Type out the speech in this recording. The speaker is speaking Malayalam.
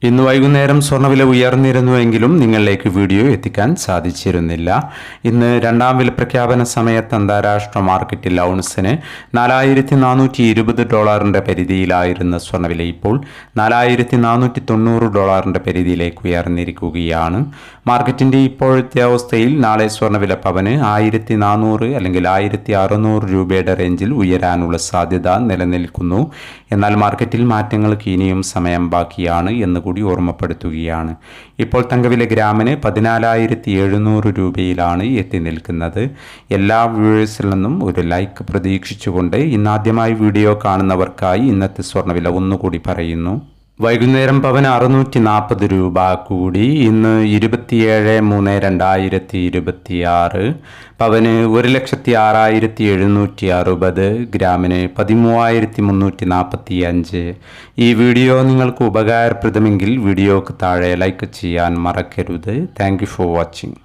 ഇന്ന് വൈകുന്നേരം സ്വർണ്ണവില ഉയർന്നിരുന്നുവെങ്കിലും നിങ്ങളിലേക്ക് വീഡിയോ എത്തിക്കാൻ സാധിച്ചിരുന്നില്ല. ഇന്ന് രണ്ടാം വില പ്രഖ്യാപന സമയത്ത് അന്താരാഷ്ട്ര മാർക്കറ്റിൽ ഔൺസിന് $4,420 പരിധിയിലായിരുന്ന സ്വർണ്ണവില ഇപ്പോൾ $4,490 പരിധിയിലേക്ക് ഉയർന്നിരിക്കുകയാണ്. മാർക്കറ്റിൻ്റെ ഇപ്പോഴത്തെ അവസ്ഥയിൽ നാളെ സ്വർണ്ണവില പവന് 1,400 അല്ലെങ്കിൽ 1,600 രൂപയുടെ റേഞ്ചിൽ ഉയരാനുള്ള സാധ്യത നിലനിൽക്കുന്നു. എന്നാൽ മാർക്കറ്റിൽ മാറ്റങ്ങൾക്ക് ഇനിയും സമയം ബാക്കിയാണ് എന്ന് കൂടി ഓർമ്മപ്പെടുത്തുകയാണ്. ഇപ്പോൾ തങ്കവില ഗ്രാമിന് 14,700 രൂപയിലാണ് എത്തി നിൽക്കുന്നത്. എല്ലാ വ്യൂവേഴ്സിൽ നിന്നും ഒരു ലൈക്ക് പ്രതീക്ഷിച്ചുകൊണ്ട് ഇന്നാദ്യമായി വീഡിയോ കാണുന്നവർക്കായി ഇന്നത്തെ സ്വർണ്ണവില ഒന്നുകൂടി പറയുന്നു. വൈകുന്നേരം പവന് 640 രൂപ കൂടി. ഇന്ന് 27/3/2026 പവന് 1,06,760, ഗ്രാമിന് 13,345. ഈ വീഡിയോ നിങ്ങൾക്ക് ഉപകാരപ്രദമെങ്കിൽ വീഡിയോക്ക് താഴെ ലൈക്ക് ചെയ്യാൻ മറക്കരുത്. Thank you for watching.